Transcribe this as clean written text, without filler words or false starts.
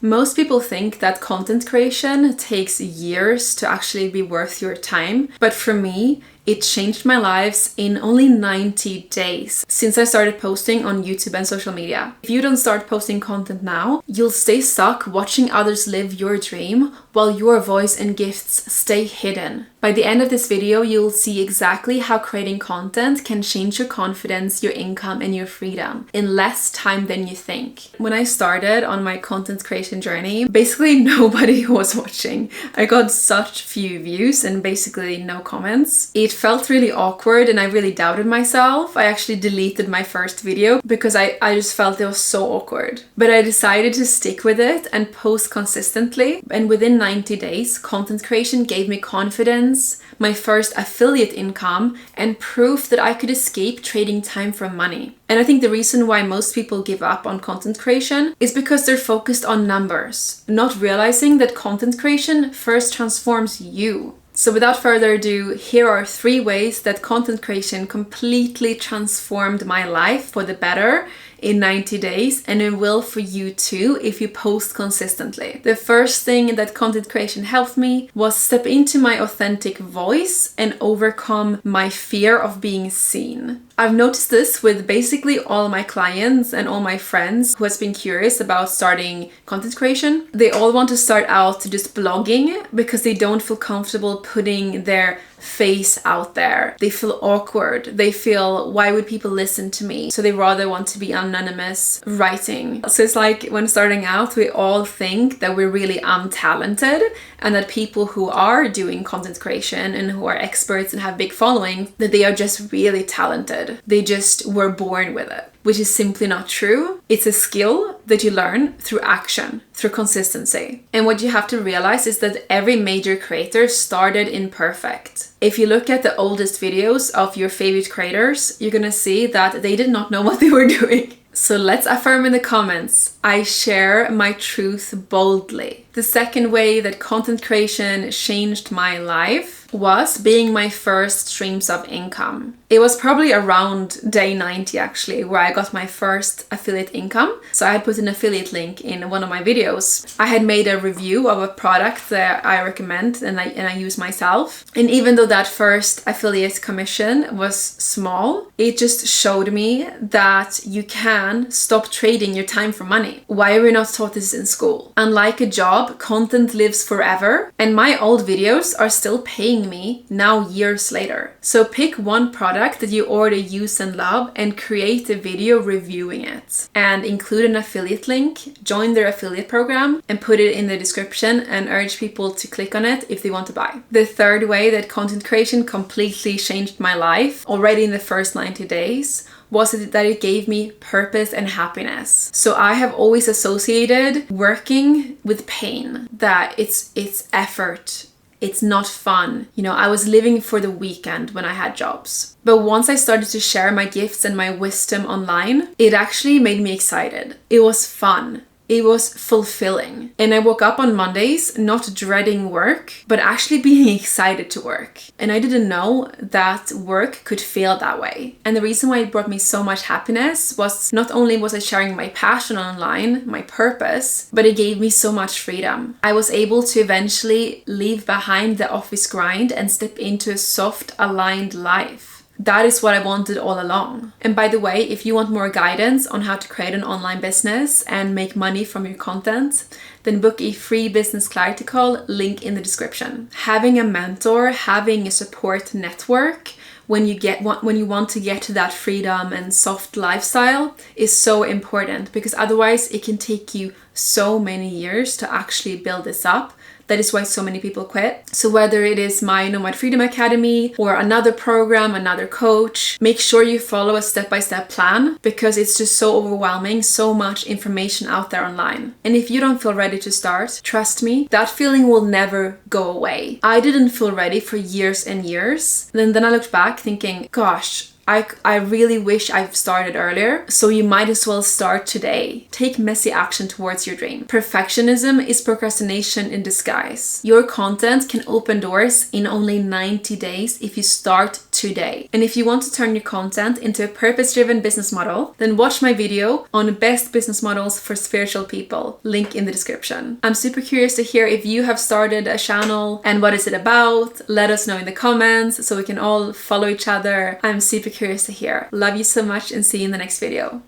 Most people think that content creation takes years to actually be worth your time, but for me, it changed my lives in only 90 days since I started posting on YouTube and social media. If you don't start posting content now, you'll stay stuck watching others live your dream while your voice and gifts stay hidden. By the end of this video, you'll see exactly how creating content can change your confidence, your income, and your freedom in less time than you think. When I started on my content creation journey, basically nobody was watching. I got such few views and basically no comments. It felt really awkward and I really doubted myself. I actually deleted my first video because I just felt it was so awkward. But I decided to stick with it and post consistently. And within 90 days, content creation gave me confidence, my first affiliate income, and proof that I could escape trading time for money. And I think the reason why most people give up on content creation is because they're focused on numbers, not realizing that content creation first transforms you. So without further ado, here are 3 ways that content creation completely transformed my life for the better in 90 days, and it will for you too if you post consistently. The first thing that content creation helped me was step into my authentic voice and overcome my fear of being seen. I've noticed this with basically all my clients and all my friends who has been curious about starting content creation. They all want to start out just blogging because they don't feel comfortable putting their face out there. They feel awkward. They feel, why would people listen to me? So they rather want to be anonymous writing. So it's like when starting out, we all think that we're really untalented and that people who are doing content creation and who are experts and have big followings, that they are just really talented. They just were born with it, which is simply not true. It's a skill that you learn through action, through consistency. And what you have to realize is that every major creator started imperfect. If you look at the oldest videos of your favorite creators, you're gonna see that they did not know what they were doing. So let's affirm in the comments, I share my truth boldly. The second way that content creation changed my life was being my first streams of income. It was probably around day 90 actually, where I got my first affiliate income. So I had put an affiliate link in one of my videos. I had made a review of a product that I recommend and I use myself. And even though that first affiliate commission was small, it just showed me that you can stop trading your time for money. Why are we not taught this in school? Unlike a job, content lives forever, and my old videos are still paying me now years later. So pick one product that you already use and love and create a video reviewing it. And include an affiliate link, join their affiliate program, and put it in the description and urge people to click on it if they want to buy. The third way that content creation completely changed my life already in the first 90 days was that it gave me purpose and happiness. So I have always associated working with pain, that it's effort. It's not fun. You know, I was living for the weekend when I had jobs. But once I started to share my gifts and my wisdom online, it actually made me excited. It was fun. It was fulfilling. And I woke up on Mondays not dreading work, but actually being excited to work. And I didn't know that work could feel that way. And the reason why it brought me so much happiness was not only was I sharing my passion online, my purpose, but it gave me so much freedom. I was able to eventually leave behind the office grind and step into a soft, aligned life. That is what I wanted all along. And by the way, if you want more guidance on how to create an online business and make money from your content, then book a free business clarity call, link in the description. Having a mentor, having a support network when you want to get to that freedom and soft lifestyle is so important, because otherwise it can take you so many years to actually build this up. That is why so many people quit. So whether it is my Nomad Freedom Academy or another program, another coach, make sure you follow a step-by-step plan, because it's just so overwhelming, so much information out there online. And if you don't feel ready to start, trust me, that feeling will never go away. I didn't feel ready for years and years. And then I looked back thinking, gosh, I really wish I've started earlier. So you might as well start today. Take messy action towards your dream. Perfectionism is procrastination in disguise. Your content can open doors in only 90 days if you start today. And if you want to turn your content into a purpose-driven business model, then watch my video on best business models for spiritual people. Link in the description. I'm super curious to hear if you have started a channel and what is it about. Let us know in the comments so we can all follow each other. I'm super curious to hear. Love you so much and see you in the next video.